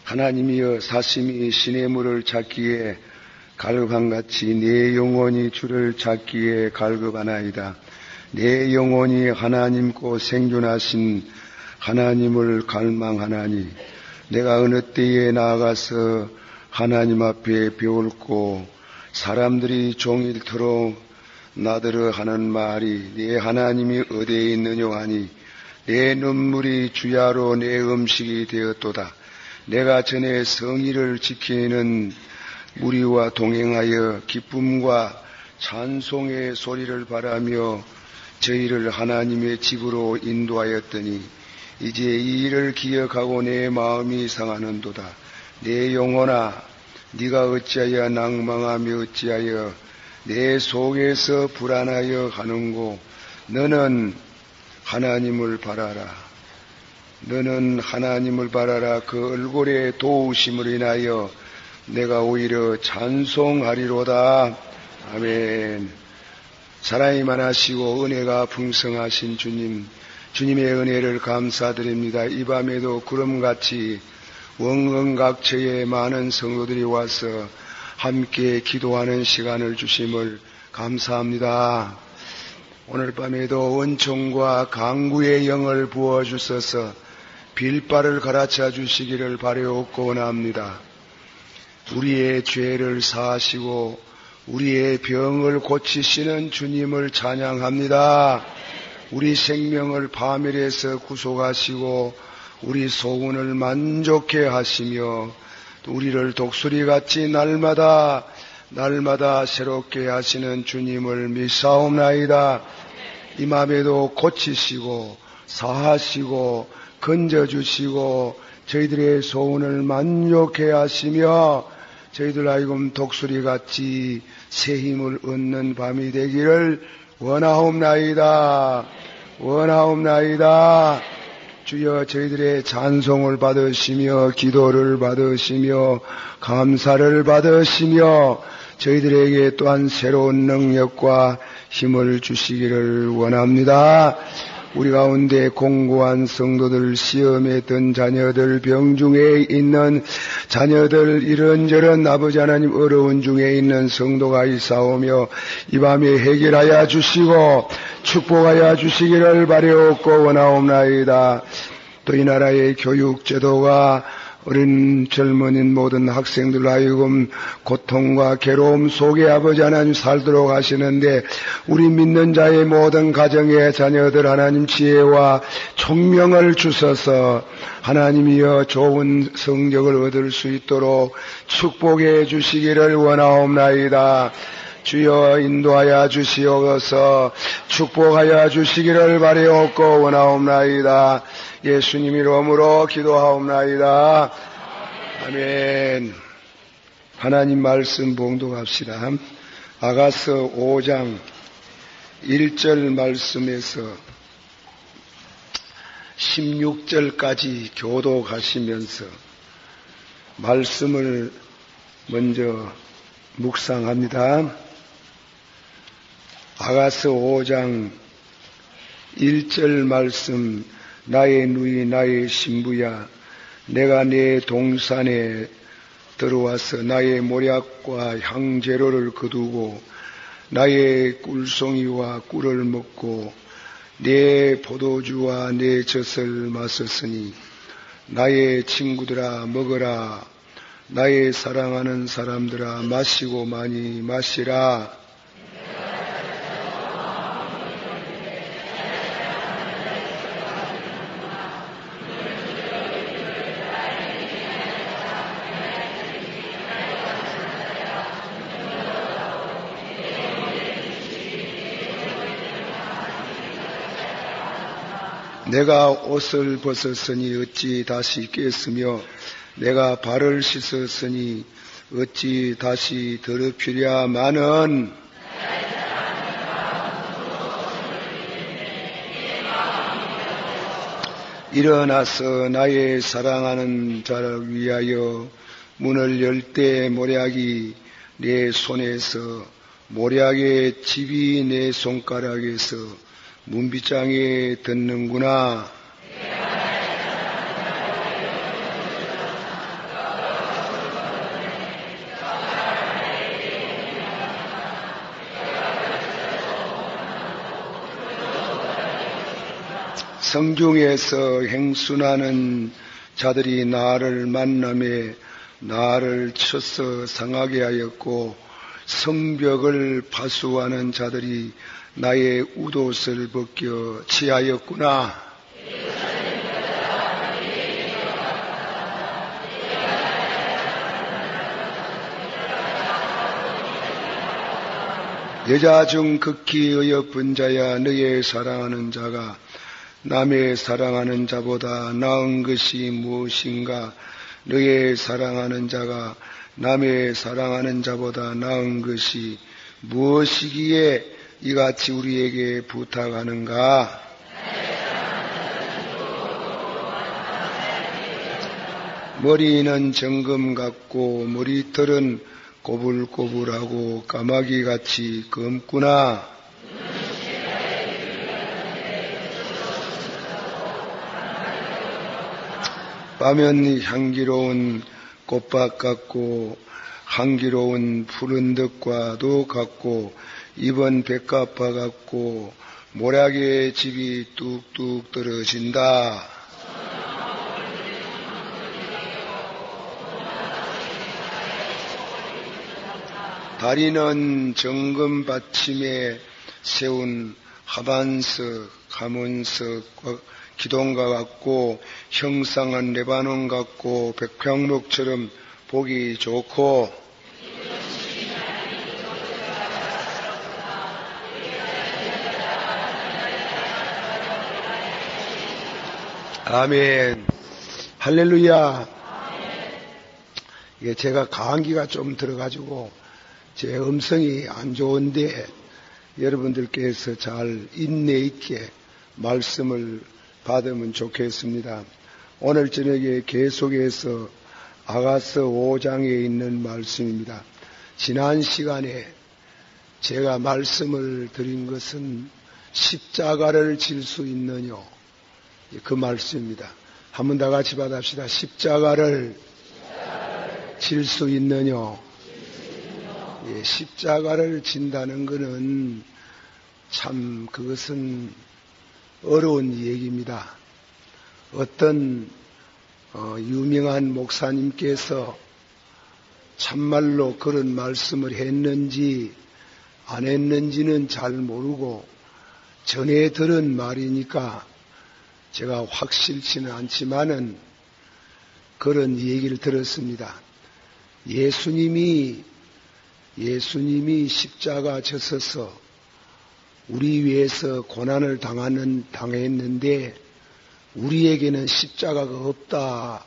하나님이여 사심이 시냇물을 찾기에 갈급함같이 내 영혼이 주를 찾기에 갈급하나이다. 내 영혼이 하나님고 생존하신 하나님을 갈망하나니 내가 어느 때에 나아가서 하나님 앞에 배울고 사람들이 종일토록 나더러 하는 말이 내 하나님이 어디에 있느냐 하니 내 눈물이 주야로 내 음식이 되었도다. 내가 전에 성의를 지키는 무리와 동행하여 기쁨과 찬송의 소리를 바라며 저희를 하나님의 집으로 인도하였더니 이제 이 일을 기억하고 내 마음이 상하는도다. 내 영혼아 네가 어찌하여 낭망하며 어찌하여 내 속에서 불안하여 가는고. 너는 하나님을 바라라. 너는 하나님을 바라라. 그 얼굴의 도우심을 인하여 내가 오히려 찬송하리로다. 아멘. 사랑이 많으시고 은혜가 풍성하신 주님, 주님의 은혜를 감사드립니다. 이 밤에도 구름같이 원근각처에 많은 성도들이 와서 함께 기도하는 시간을 주심을 감사합니다. 오늘 밤에도 은총과 강구의 영을 부어주셔서 빌바를 가라쳐 주시기를 바라옵고 원합니다. 우리의 죄를 사하시고 우리의 병을 고치시는 주님을 찬양합니다. 우리 생명을 파멸해서 구속하시고 우리 소원을 만족해 하시며 우리를 독수리같이 날마다 새롭게 하시는 주님을 믿사옵나이다. 이 맘에도 고치시고 사하시고 건져주시고 저희들의 소원을 만족해 하시며 저희들 하여금 독수리같이 새 힘을 얻는 밤이 되기를 원하옵나이다. 주여 저희들의 찬송을 받으시며 기도를 받으시며 감사를 받으시며 저희들에게 또한 새로운 능력과 힘을 주시기를 원합니다. 우리 가운데 공고한 성도들, 시험에 든 자녀들, 병중에 있는 자녀들, 이런저런 아버지 하나님 어려운 중에 있는 성도가 있사오며 이 밤에 해결하여 주시고 축복하여 주시기를 바라옵고 원하옵나이다. 또 이 나라의 교육제도가 어린 젊은인 모든 학생들 하여금 고통과 괴로움 속에 아버지 하나님 살도록 하시는데 우리 믿는 자의 모든 가정의 자녀들 하나님 지혜와 총명을 주셔서 하나님이여 좋은 성적을 얻을 수 있도록 축복해 주시기를 원하옵나이다. 주여 인도하여 주시옵소서. 축복하여 주시기를 바라옵고 원하옵나이다. 예수님 이름으로 기도하옵나이다. 아멘. 하나님 말씀 봉독합시다. 아가서 5장 1절 말씀에서 16절까지 교독하시면서 말씀을 먼저 묵상합니다. 아가서 5장 1절 말씀. 나의 누이 나의 신부야, 내가 내 동산에 들어와서 나의 모략과 향재료를 거두고 나의 꿀송이와 꿀을 먹고 내 포도주와 내 젖을 마셨으니 나의 친구들아 먹어라. 나의 사랑하는 사람들아 마시고 많이 마시라. 내가 옷을 벗었으니 어찌 다시 깼으며 내가 발을 씻었으니 어찌 다시 더럽히랴마는 일어나서 나의 사랑하는 자를 위하여 문을 열 때 모략이 내 손에서 모략의 집이 내 손가락에서 문빗장에 듣는구나. 성중에서 행순하는 자들이 나를 만남에 나를 쳐서 상하게 하였고 성벽을 파수하는 자들이 나의 웃옷을 벗겨 취하였구나. 여자 중 극히 어여쁜 자야 너의 사랑하는 자가 남의 사랑하는 자보다 나은 것이 무엇인가? 너의 사랑하는 자가 남의 사랑하는 자보다 나은 것이 무엇이기에 이같이 우리에게 부탁하는가? 머리는 정금 같고 머리털은 꼬불꼬불하고 까마귀같이 검구나. 밤은 향기로운 꽃밭 같고 향기로운 푸른 듯과도 같고 입은 백합화 같고 모략의 집이 뚝뚝 떨어진다. 다리는 정금 받침에 세운 하반석, 가문석, 기둥과 같고 형상은 레바논 같고 백향목처럼 보기 좋고 아멘. 할렐루야. 예, 제가 감기가 좀 들어가지고 제 음성이 안 좋은데 여러분들께서 잘 인내 있게 말씀을 받으면 좋겠습니다. 오늘 저녁에 계속해서 아가서 5장에 있는 말씀입니다. 지난 시간에 제가 말씀을 드린 것은 십자가를 질 수 있느냐 그 말씀입니다. 한번 다 같이 받합시다. 십자가를 질 수 있느냐. 예, 십자가를 진다는 것은 참 그것은 어려운 얘기입니다. 어떤 유명한 목사님께서 참말로 그런 말씀을 했는지 안 했는지는 잘 모르고 전에 들은 말이니까 제가 확실치는 않지만은 그런 얘기를 들었습니다. 예수님이 십자가 졌어서 우리 위해서 고난을 당했는데 우리에게는 십자가가 없다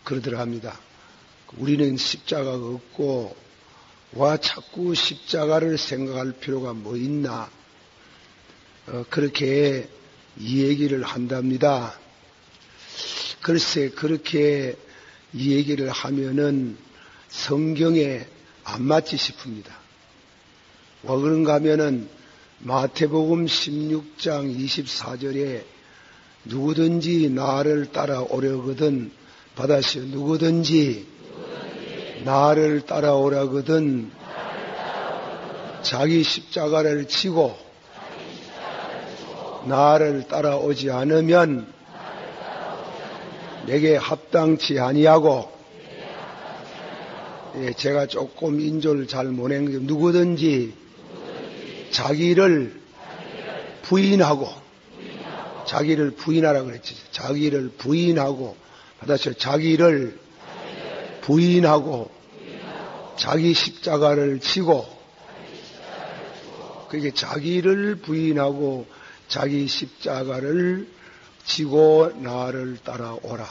그러더랍니다. 우리는 십자가가 없고 와 자꾸 십자가를 생각할 필요가 뭐 있나 그렇게 이 얘기를 한답니다. 글쎄 그렇게 이 얘기를 하면은 성경에 안 맞지 싶습니다. 왜 그런가 하면은 마태복음 16장 24절에 누구든지 나를 따라오려거든 받아시오. 누구든지 나를 따라오려거든 자기 십자가를 지고 나를 따라오지 않으면 내게 합당치 아니하고 예, 제가 조금 인조를 잘 못한 게 누구든지 자기를 부인하고 자기를 부인하라 그랬지. 자기를 부인하고 받아서 자기를 부인하고 자기 십자가를 지고 그게 자기를 부인하고 자기 십자가를 지고 나를 따라오라.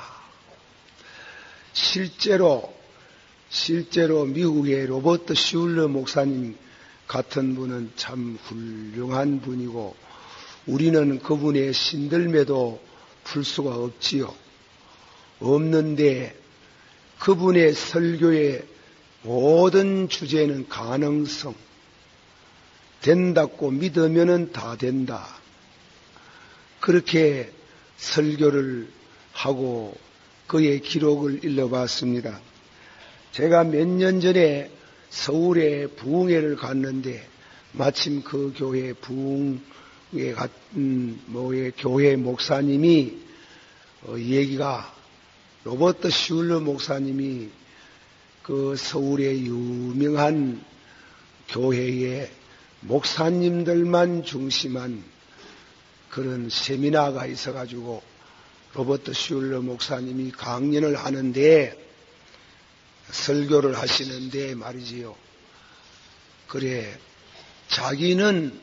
실제로 미국의 로버트 슐러 목사님 같은 분은 참 훌륭한 분이고 우리는 그분의 신들매도 풀 수가 없지요. 없는데 그분의 설교의 모든 주제는 가능성. 된다고 믿으면은 다 된다. 그렇게 설교를 하고 그의 기록을 읽어봤습니다. 제가 몇 년 전에 서울에 부흥회를 갔는데 마침 그 교회 부흥 같은 교회 목사님이 얘기가 로버트 슐러 목사님이 그 서울의 유명한 교회에 목사님들만 중심한 그런 세미나가 있어가지고 로버트 슐러 목사님이 강연을 하는데 설교를 하시는데 말이지요. 그래 자기는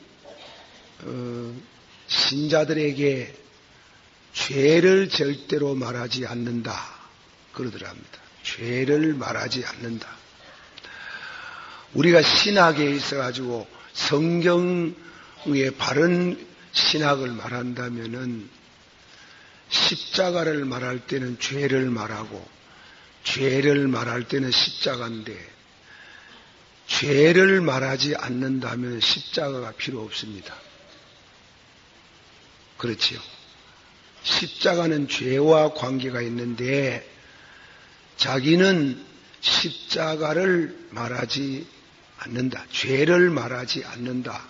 신자들에게 죄를 절대로 말하지 않는다 그러더랍니다. 죄를 말하지 않는다. 우리가 신학에 있어가지고 성경의 바른 신학을 말한다면은 십자가를 말할 때는 죄를 말하고 죄를 말할 때는 십자가인데 죄를 말하지 않는다면 십자가가 필요 없습니다. 그렇지요. 십자가는 죄와 관계가 있는데 자기는 십자가를 말하지 않는다. 죄를 말하지 않는다.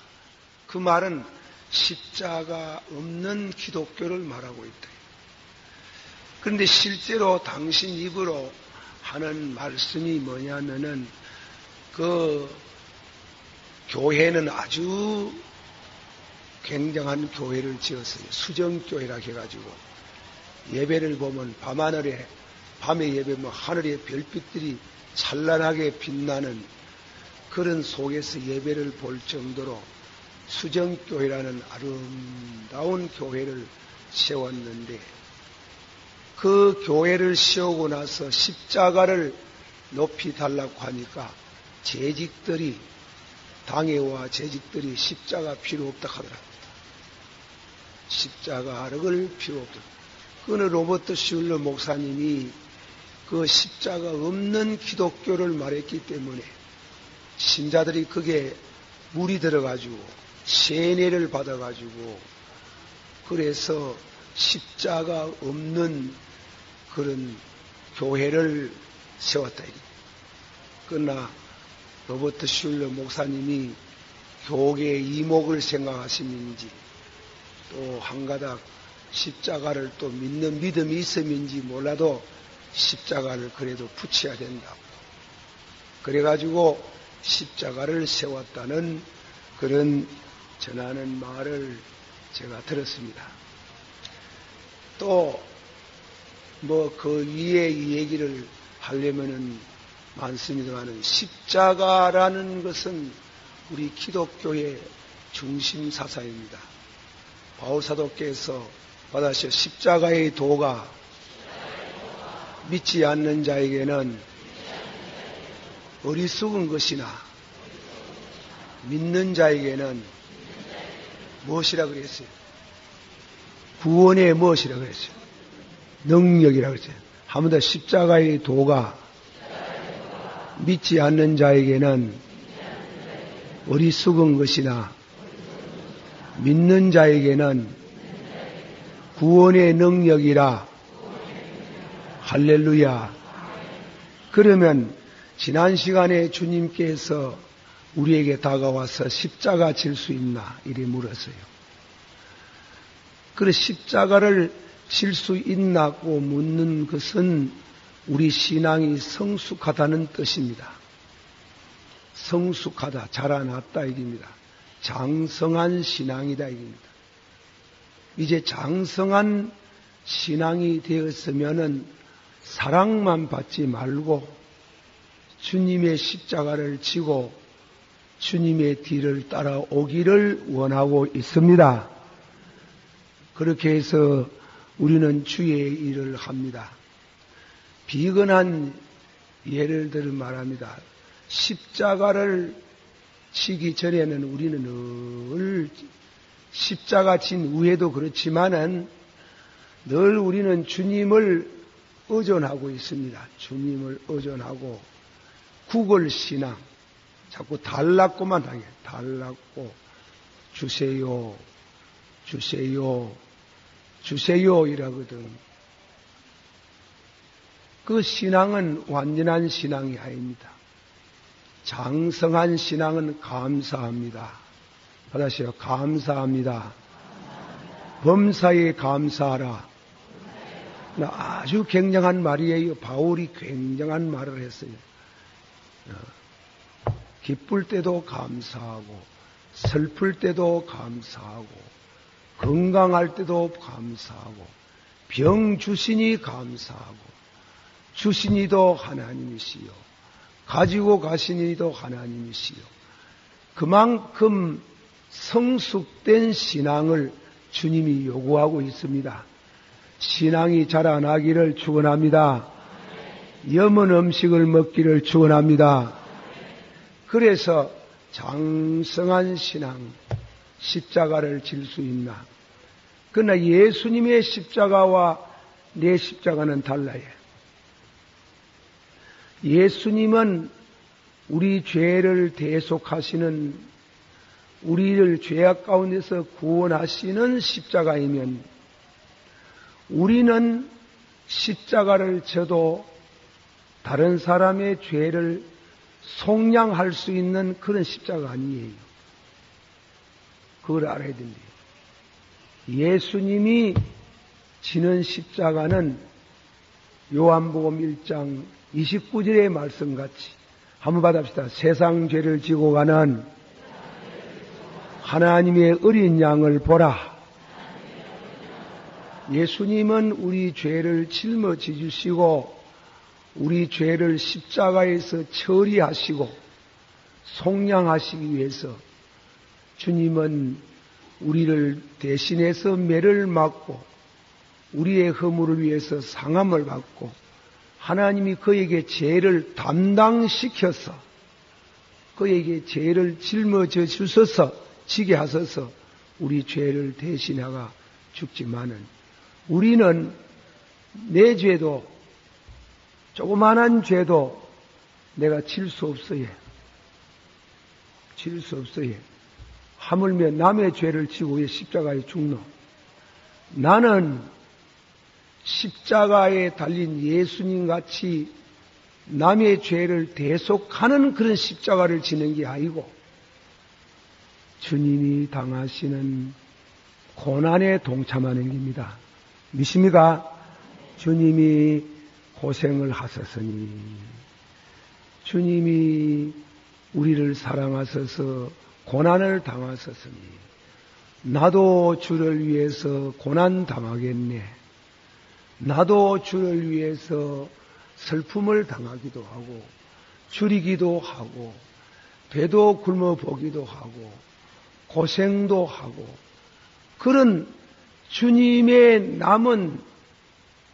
그 말은 십자가 없는 기독교를 말하고 있다. 그런데 실제로 당신 입으로 하는 말씀이 뭐냐면은 그 교회는 아주 굉장한 교회를 지었어요. 수정교회라 해가지고 예배를 보면 밤하늘에 밤에 예배면 하늘에 별빛들이 찬란하게 빛나는 그런 속에서 예배를 볼 정도로 수정교회라는 아름다운 교회를 세웠는데 그 교회를 세우고 나서 십자가를 높이 달라고 하니까 재직들이 당회와 재직들이 십자가 필요 없다 하더랍니다. 십자가를 필요 없다. 그는 로버트 슐러 목사님이 그 십자가 없는 기독교를 말했기 때문에 신자들이 그게 물이 들어가지고 세뇌를 받아가지고 그래서 십자가 없는 그런 교회를 세웠다. 그러나 로버트 슐러 목사님이 교계의 이목을 생각하시는지 또 한가닥 십자가를 또 믿는 믿음이 있음인지 몰라도 십자가를 그래도 붙여야 된다고. 그래가지고 십자가를 세웠다는 그런 전하는 말을 제가 들었습니다. 또 뭐 그 위에 이 얘기를 하려면은 많습니다만은 십자가라는 것은 우리 기독교의 중심 사사입니다. 바울사도께서 받아서 십자가의 도가 믿지 않는 자에게는 어리석은 것이나 믿는 자에게는 무엇이라 그랬어요? 구원의 무엇이라 그랬어요? 능력이라 그랬어요. 한 번 더 십자가의 도가 믿지 않는 자에게는 어리석은 것이나 믿는 자에게는 구원의 능력이라. 할렐루야. 그러면 지난 시간에 주님께서 우리에게 다가와서 십자가 질 수 있나 이래 물었어요. 그래 십자가를 질 수 있나고 묻는 것은 우리 신앙이 성숙하다는 뜻입니다. 성숙하다, 자라났다 이깁니다. 장성한 신앙이다 이깁니다. 이제 장성한 신앙이 되었으면은 사랑만 받지 말고 주님의 십자가를 지고 주님의 뒤를 따라오기를 원하고 있습니다. 그렇게 해서 우리는 주의 일을 합니다. 비근한 예를 들어 말합니다. 십자가를 지기 전에는 우리는 늘 십자가 진 후에도 그렇지만은 늘 우리는 주님을 의존하고 있습니다. 주님을 의존하고 구걸신앙 자꾸 달라고만 하게 달라고 주세요 주세요 주세요 이라거든. 그 신앙은 완전한 신앙이 아닙니다. 장성한 신앙은 감사합니다. 받으세요. 감사합니다. 범사에 감사하라. 아주 굉장한 말이에요. 바울이 굉장한 말을 했어요. 기쁠 때도 감사하고, 슬플 때도 감사하고, 건강할 때도 감사하고, 병 주시니 감사하고, 주시니도 하나님이시요, 가지고 가시니도 하나님이시요. 그만큼 성숙된 신앙을 주님이 요구하고 있습니다. 신앙이 자라나기를 축원합니다. 염은 음식을 먹기를 축원합니다. 그래서 장성한 신앙, 십자가를 질 수 있나? 그러나 예수님의 십자가와 내 십자가는 달라요. 예수님은 우리 죄를 대속하시는, 우리를 죄악 가운데서 구원하시는 십자가이면, 우리는 십자가를 져도 다른 사람의 죄를 속량할 수 있는 그런 십자가 아니에요. 그걸 알아야 됩니다. 예수님이 지는 십자가는 요한복음 1장 29절의 말씀같이 한번 받읍시다. 세상 죄를 지고 가는 하나님의 어린 양을 보라. 예수님은 우리 죄를 짊어지 주시고 우리 죄를 십자가에서 처리하시고 속량하시기 위해서 주님은 우리를 대신해서 매를 맞고 우리의 허물을 위해서 상함을 받고 하나님이 그에게 죄를 담당시켜서 그에게 죄를 짊어져 주셔서 지게 하셔서 우리 죄를 대신하가 죽지만은 우리는 내 죄도 조그만한 죄도 내가 질 수 없어요. 질 수 없어요. 하물며 남의 죄를 지고 왜 십자가에 죽노? 나는 십자가에 달린 예수님 같이 남의 죄를 대속하는 그런 십자가를 지는 게 아니고 주님이 당하시는 고난에 동참하는 겁니다. 믿습니까? 주님이 고생을 하셨으니 주님이 우리를 사랑하셔서 고난을 당하셨으니 나도 주를 위해서 고난 당하겠네. 나도 주를 위해서 슬픔을 당하기도 하고 줄이기도 하고 배도 굶어 보기도 하고 고생도 하고 그런 주님의 남은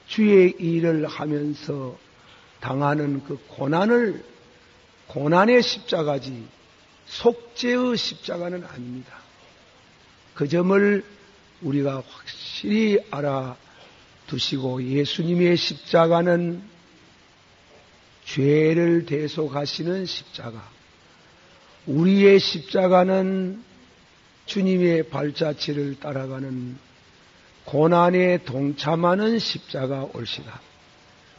주의 일을 하면서 당하는 그 고난의 십자가지 속죄의 십자가는 아닙니다. 그 점을 우리가 확실히 알아두시고 예수님의 십자가는 죄를 대속하시는 십자가, 우리의 십자가는 주님의 발자취를 따라가는 고난에 동참하는 십자가 올시다.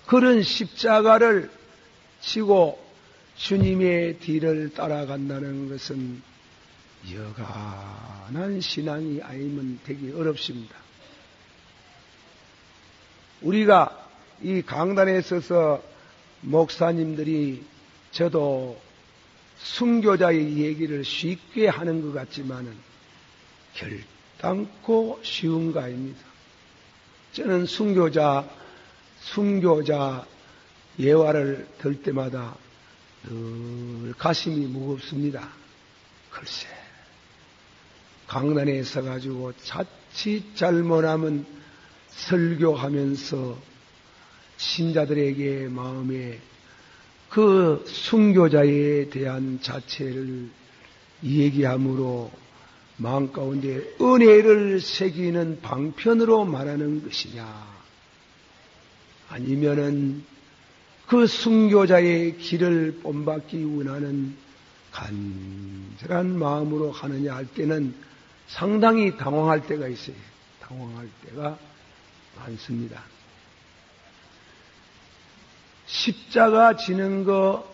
그런 십자가를 지고 주님의 뒤를 따라간다는 것은 여간한 신앙이 아니면 되기 어렵습니다. 우리가 이 강단에 서서 목사님들이 저도 순교자의 얘기를 쉽게 하는 것 같지만은 결단코 쉬운 거 아닙니다. 저는 순교자 예화를 들 때마다 늘 가슴이 무겁습니다. 글쎄, 강단에 서가지고 자칫 잘못하면 설교하면서 신자들에게 마음에 그 순교자에 대한 자체를 얘기함으로 마음 가운데 은혜를 새기는 방편으로 말하는 것이냐, 아니면은 그 순교자의 길을 본받기 원하는 간절한 마음으로 하느냐 할 때는 상당히 당황할 때가 있어요. 당황할 때가 많습니다. 십자가 지는 거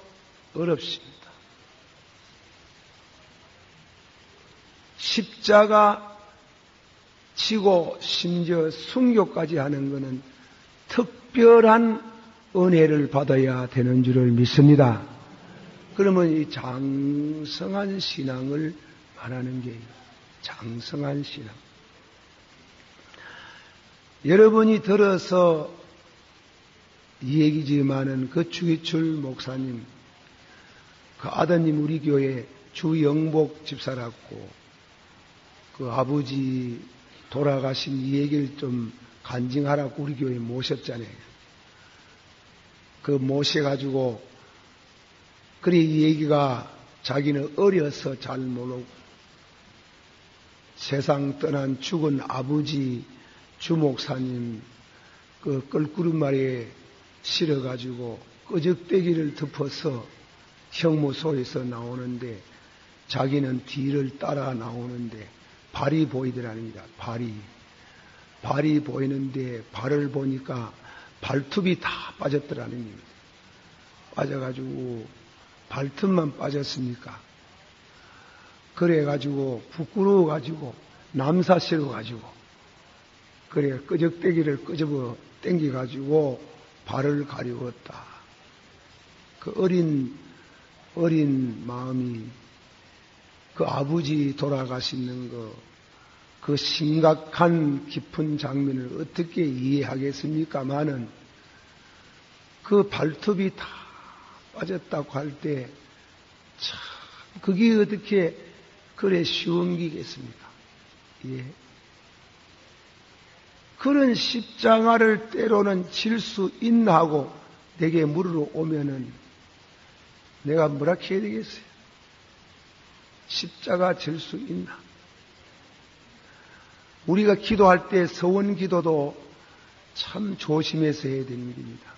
어렵습니다. 십자가 치고 심지어 순교까지 하는 것은 특별한 은혜를 받아야 되는 줄을 믿습니다. 그러면 이 장성한 신앙을 말하는 게 장성한 신앙. 여러분이 들어서 이 얘기지만은 그 주기출 목사님, 그 아드님 우리 교회 주영복 집사라고 그 아버지 돌아가신 이 얘기를 좀 간증하라고 우리 교회에 모셨잖아요. 그 모셔가지고 그래 이 얘기가 자기는 어려서 잘 모르고 세상 떠난 죽은 아버지 주목사님 그 끌구름말에 실어가지고 끄적대기를 덮어서 형무소에서 나오는데 자기는 뒤를 따라 나오는데 발이 보이더랍니다. 발이 보이는데 발을 보니까 발톱이 다 빠졌더라는 겁니다. 빠져가지고 발톱만 빠졌으니까 그래가지고 부끄러워가지고 남사스러워가지고 그래 끄적대기를 끄집어 땡겨가지고 발을 가리웠다. 그 어린 마음이 그 아버지 돌아가시는 그 심각한 깊은 장면을 어떻게 이해하겠습니까마는 그 발톱이 다 빠졌다고 할 때 참 그게 어떻게 그래 쉬운 기겠습니까? 예. 그런 십자가를 때로는 질 수 있나 하고 내게 물으러 오면은 내가 뭐라 해야 되겠어요? 십자가 질 수 있나? 우리가 기도할 때 서원 기도도 참 조심해서 해야 되는 겁니다.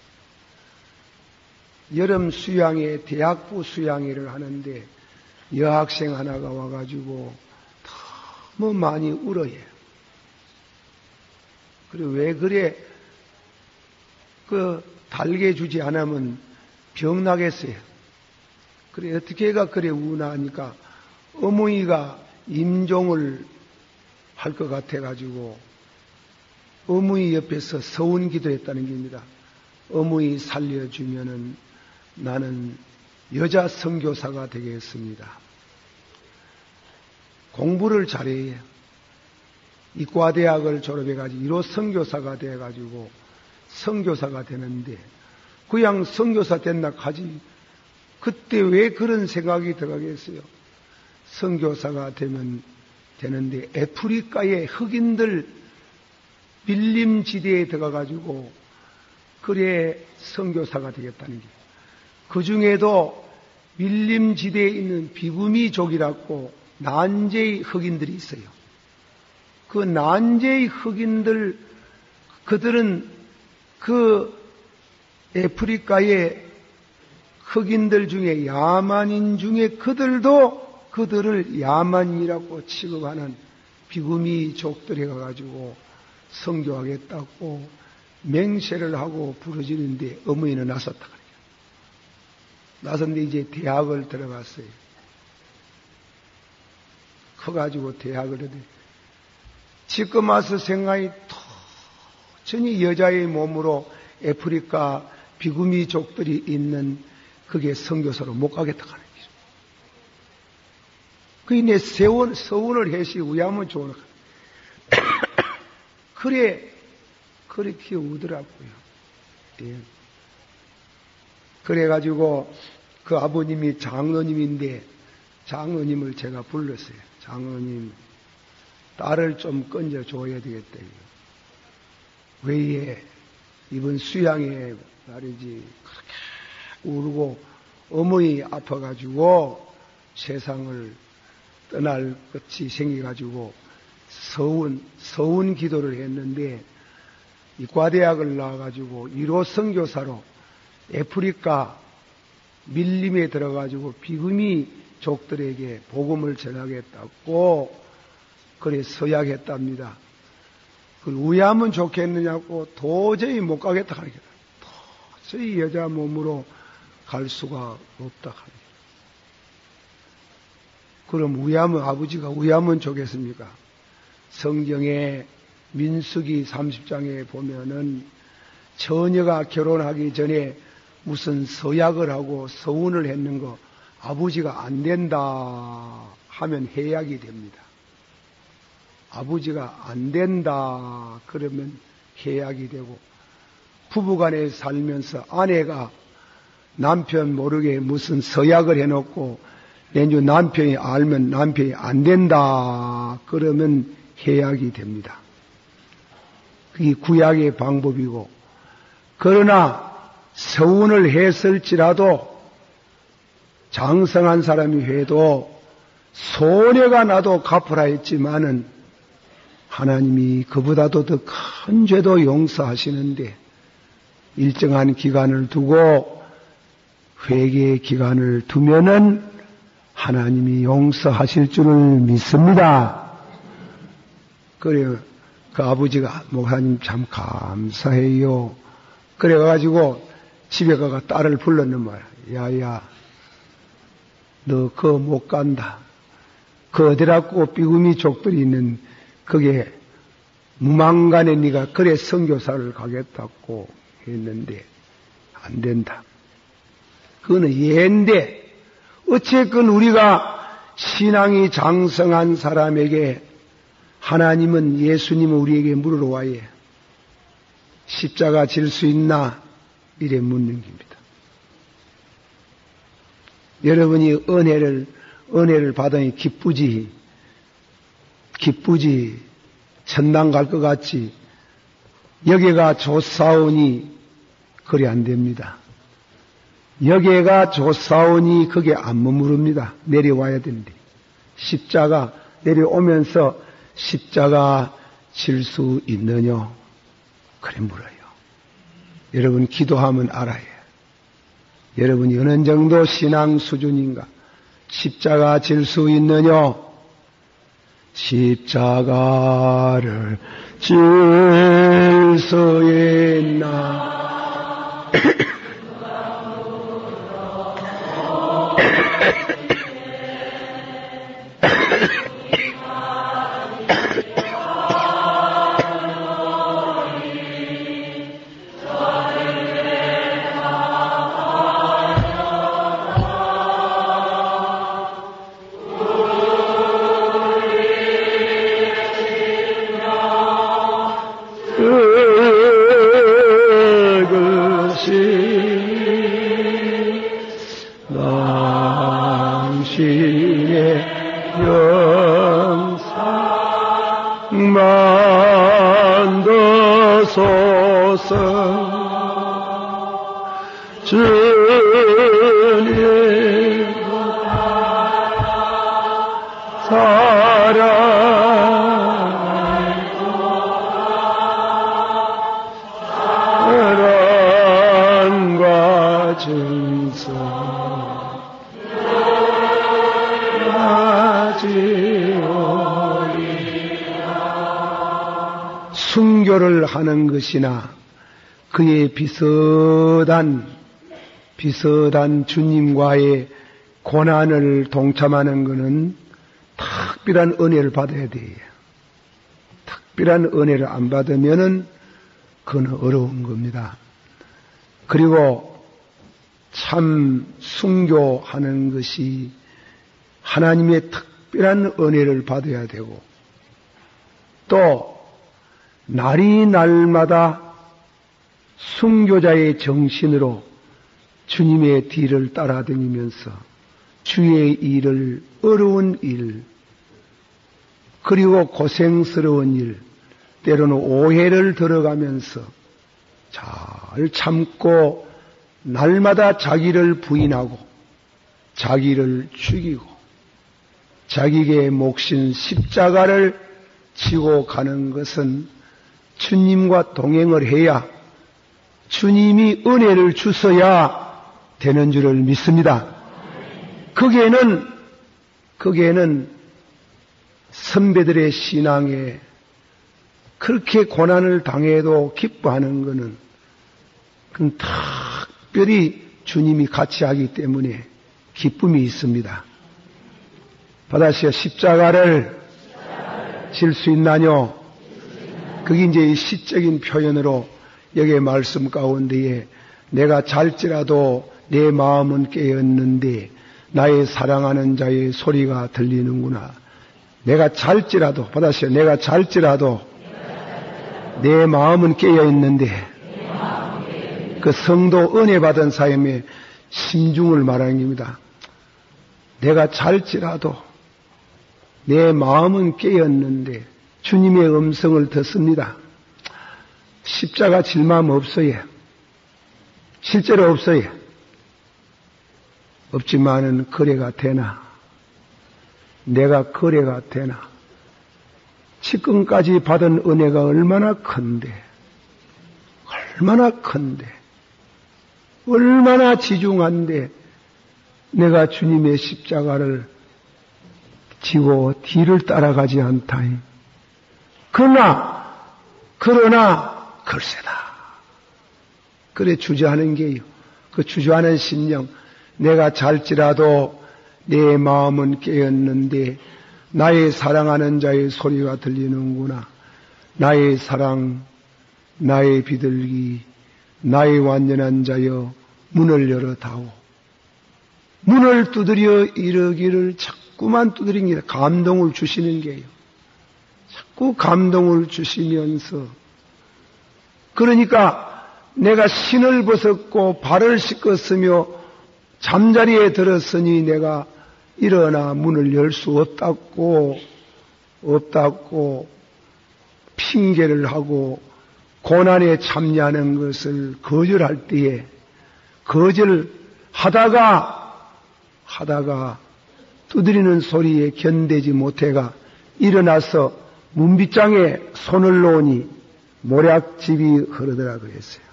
여름 수양회, 대학부 수양회를 하는데 여학생 하나가 와가지고 너무 많이 울어요. 그리고 왜 그래 달게 주지 않으면 병나겠어요. 그래 어떻게 해가 그래 우나 하니까 어머니가 임종을 할 것 같아가지고 어머니 옆에서 서운 기도했다는 겁니다. 어머니 살려주면은 나는 여자 선교사가 되겠습니다. 공부를 잘해요. 이과대학을 졸업해가지고 1호 선교사가 돼가지고 선교사가 되는데 그냥 선교사 됐나 하지 그때 왜 그런 생각이 들어가겠어요? 선교사가 되면 되는데 아프리카의 흑인들 밀림지대에 들어가가지고 그래 선교사가 되겠다는 게 그 중에도 밀림지대에 있는 비구미족이라고 난제의 흑인들이 있어요. 그 난제의 흑인들 그들은 그 아프리카의 흑인들 중에 야만인 중에 그들도 그들을 야만이라고 취급하는 비구미족들에 가가지고 선교하겠다고 맹세를 하고 부르짖는데 어머니는 나섰다 그래요. 나섰는데 이제 대학을 들어갔어요. 커가지고 대학을 해도 지금 와서 생각이 전히 여자의 몸으로 아프리카 비구미족들이 있는 그게 선교사로 못 가겠다 하는 거죠. 그게 내 서운을 해시 우야면 좋은 그래 그렇게 우더라고요. 예. 그래가지고 그 아버님이 장로님인데 장로님을 제가 불렀어요. 장로님 딸을 좀 건져줘야 되겠다. 왜 이번 수양회 날이지 그렇게 울고 어머니 아파가지고 세상을 떠날 것이 생겨가지고 서운 기도를 했는데 이과대학을 나와가지고 1호 선교사로 아프리카 밀림에 들어가지고 비구미족들에게 복음을 전하겠다고 그래 서약했답니다. 그걸 왜 하면 좋겠느냐고 도저히 못 가겠다 하니까 도저히 여자 몸으로 갈 수가 없다 하니까. 그럼 왜 하면 아버지가 왜 하면 좋겠습니까? 성경에 민수기 30장에 보면은 처녀가 결혼하기 전에 무슨 서약을 하고 서운을 했는 거 아버지가 안 된다 하면 해약이 됩니다. 아버지가 안 된다 그러면 해약이 되고, 부부간에 살면서 아내가 남편 모르게 무슨 서약을 해놓고 내주 남편이 알면 남편이 안 된다 그러면 해약이 됩니다. 그게 구약의 방법이고, 그러나 서운을 했을지라도 장성한 사람이 해도 손해가 나도 갚으라 했지만은 하나님이 그보다도 더 큰 죄도 용서하시는데 일정한 기간을 두고 회개의 기간을 두면은 하나님이 용서하실 줄을 믿습니다. 그래요. 그 아버지가 목사님 참 감사해요. 그래가지고 집에 가가 딸을 불렀는 말이야. 야야, 너 그거 못 간다. 그 어디라고 삐구미 족들이 있는 그게 무망간에 네가 그래 선교사를 가겠다고 했는데 안 된다. 그거는 예인데 어쨌건 우리가 신앙이 장성한 사람에게 하나님은 예수님은 우리에게 물으러 와야 십자가 질 수 있나 이래 묻는 겁니다. 여러분이 은혜를 받으니 기쁘지 천당 갈 것 같지. 여기가 좋사오니 그리 안 됩니다. 여기가 좋사오니 그게 안 머무릅니다. 내려와야 되는데 십자가 내려오면서 십자가 질 수 있느냐 그래 물어요. 여러분 기도하면 알아요. 여러분이 어느 정도 신앙 수준인가. 십자가 질 수 있느냐. 십자가를 질 수 있나. 순교를 하는 것이나 그의 비슷한 주님과의 고난을 동참하는 것은 특별한 은혜를 받아야 돼요. 특별한 은혜를 안 받으면은 그건 어려운 겁니다. 그리고 참 순교하는 것이 하나님의 특별한 은혜를 받아야 되고, 또 날이 날마다 순교자의 정신으로 주님의 뒤를 따라다니면서 주의 일을, 어려운 일, 그리고 고생스러운 일, 때로는 오해를 들어가면서 잘 참고 날마다 자기를 부인하고 자기를 죽이고 자기의 몫인 십자가를 지고 가는 것은 주님과 동행을 해야 주님이 은혜를 주셔야 되는 줄을 믿습니다. 거기에는 선배들의 신앙에 그렇게 고난을 당해도 기뻐하는 것은 그건 특별히 주님이 같이 하기 때문에 기쁨이 있습니다. 받아시오. 십자가를 질 수 있나뇨? 그게 이제 이 시적인 표현으로 여기에 말씀 가운데에 내가 잘지라도 내 마음은 깨었는데 나의 사랑하는 자의 소리가 들리는구나. 내가 잘지라도, 받아시오. 내가 잘지라도 내 마음은 깨어있는데 그 성도 은혜 받은 사람의 심중을 말하는 겁니다. 내가 잘지라도 내 마음은 깨었는데 주님의 음성을 듣습니다. 십자가 질 마음 없어요. 실제로 없어요. 없지만은 거래가 되나? 내가 거래가 되나? 지금까지 받은 은혜가 얼마나 큰데, 얼마나 큰데, 얼마나 지중한데 내가 주님의 십자가를 지고 뒤를 따라가지 않다니. 그러나 글쎄다. 그래 주저하는 게요. 그 주저하는 심령. 내가 잘지라도 내 마음은 깨었는데 나의 사랑하는 자의 소리가 들리는구나. 나의 사랑, 나의 비둘기, 나의 완전한 자여 문을 열어다오. 문을 두드려 이르기를 자꾸만 두드립니다. 감동을 주시는 게요. 자꾸 감동을 주시면서 그러니까 내가 신을 벗었고 발을 씻었으며 잠자리에 들었으니 내가 일어나 문을 열 수 없다고 핑계를 하고 고난에 참여하는 것을 거절할 때에 거절하다가 두드리는 소리에 견디지 못해가 일어나서 문빗장에 손을 놓으니 모략즙이 흐르더라 그랬어요.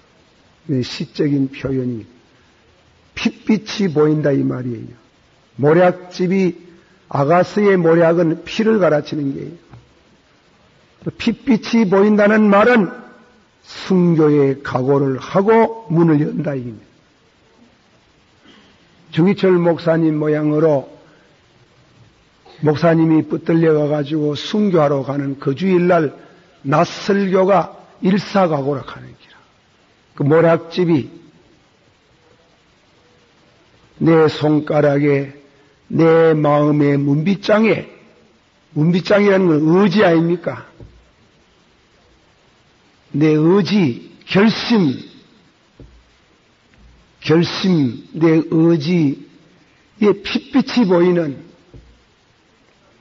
시적인 표현이 핏빛이 보인다 이 말이에요. 모략즙이 아가스의 모략은 피를 갈아치는 게예요. 핏빛이 보인다는 말은 순교의 각오를 하고 문을 연다 이겁니다. 정희철 목사님 모양으로 목사님이 붙들려 가지고 순교하러 가는 그 주일날 낯설교가 일사각오라 하는 기라. 그 모략집이 내 손가락에 내 마음의 문빗장에, 문빗장이라는 건 의지 아닙니까? 내 의지, 결심, 내 의지에 핏빛이 보이는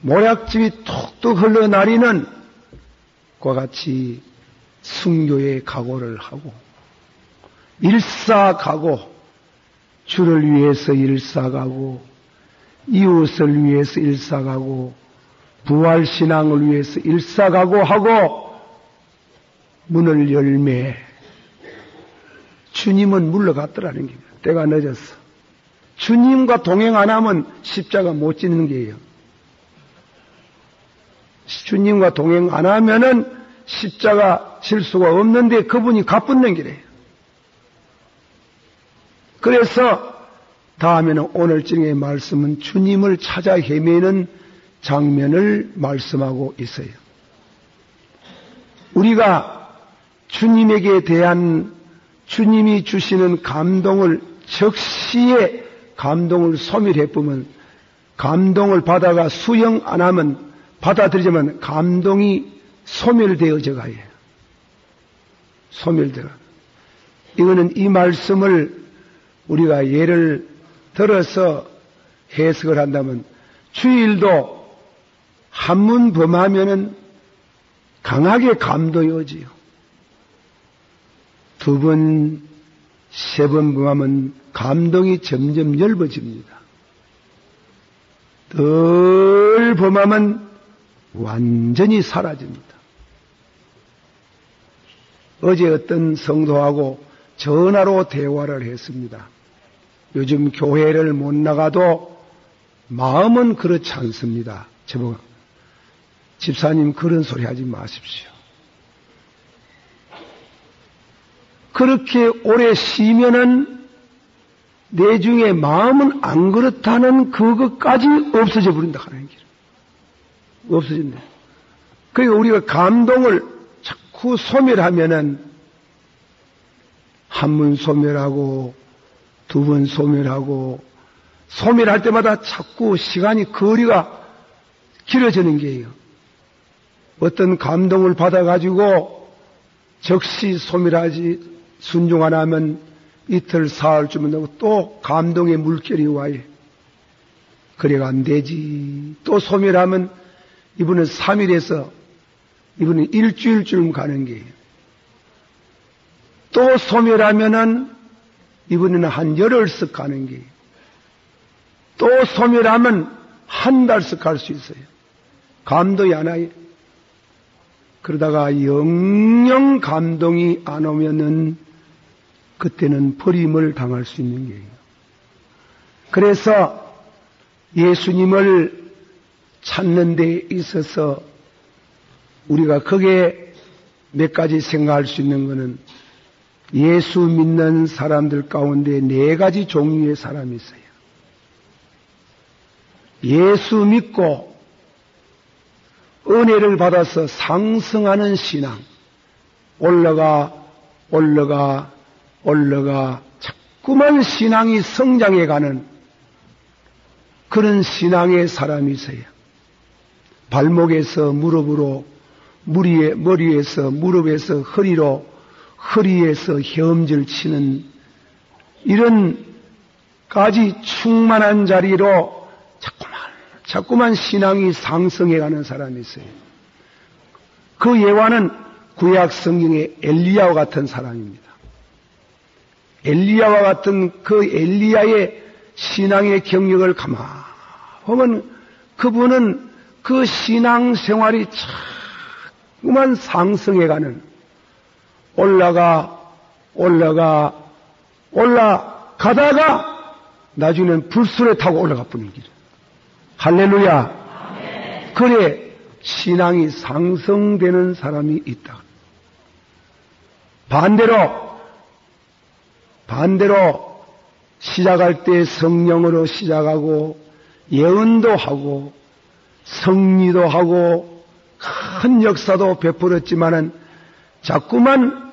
모략집이 톡톡 흘러나리는 과 같이 순교의 각오를 하고 일사각오, 주를 위해서 일사가고 이웃을 위해서 일사가고 부활신앙을 위해서 일사가고 하고 문을 열매 주님은 물러갔더라는 겁니다. 때가 늦었어. 주님과 동행 안 하면 십자가 못 지는 게예요. 주님과 동행 안 하면은 십자가 질 수가 없는데 그분이 가뿐는 길이에요. 그래서 다음에는 오늘쯤의 말씀은 주님을 찾아 헤매는 장면을 말씀하고 있어요. 우리가 주님에게 대한 주님이 주시는 감동을 적시에 감동을 소멸해보면 감동을 받아가 수용 안 하면 받아들이자면 감동이 소멸되어져 가요. 소멸되어. 이거는 이 말씀을 우리가 예를 들어서 해석을 한다면 주일도 한문 범하면은 강하게 감동이 오지요. 두 번, 세 번 범하면 감동이 점점 엷어집니다. 덜 범하면 완전히 사라집니다. 어제 어떤 성도하고 전화로 대화를 했습니다. 요즘 교회를 못 나가도 마음은 그렇지 않습니다. 저보고 집사님 그런 소리 하지 마십시오. 그렇게 오래 쉬면은 내 중에 마음은 안 그렇다는 그것까지 없어져 버린다 하는 길. 없어진다. 그러니까 우리가 감동을 자꾸 소멸하면은 한 번 소멸하고 두 번 소멸하고 소멸할 때마다 자꾸 시간이 거리가 길어지는 게예요. 어떤 감동을 받아가지고 즉시 소멸하지 순종 안 하면 이틀 사흘쯤은 되고 또 감동의 물결이 와요. 그래가 안 되지. 또 소멸하면 이분은 3일에서 이분은 일주일쯤 가는 게예요. 또 소멸하면은 이분은 한 열흘씩 가는 게예요. 또 소멸하면 한 달씩 갈 수 있어요. 감동이 안 와요. 그러다가 영영 감동이 안 오면은 그때는 버림을 당할 수 있는 게예요. 그래서 예수님을 찾는 데 있어서 우리가 거기에 몇 가지 생각할 수 있는 것은 예수 믿는 사람들 가운데 4가지 종류의 사람이 있어요. 예수 믿고 은혜를 받아서 상승하는 신앙, 올라가 자꾸만 신앙이 성장해가는 그런 신앙의 사람이 있어요. 발목에서 무릎으로, 머리에서 무릎에서 허리로, 허리에서 헤엄질 치는 이런 까지 충만한 자리로 자꾸만 신앙이 상승해가는 사람이 있어요. 그 예화는 구약 성경의 엘리야와 같은 사람입니다. 엘리야와 같은 그 엘리야의 신앙의 경력을 가만 보면 그분은 그 신앙 생활이 자꾸만 상승해가는 올라가다가 나중에는 불순에 타고 올라가 버리는 길. 할렐루야. 그래 신앙이 상승되는 사람이 있다. 반대로 시작할 때 성령으로 시작하고 예언도 하고 성리도 하고 큰 역사도 베풀었지만은 자꾸만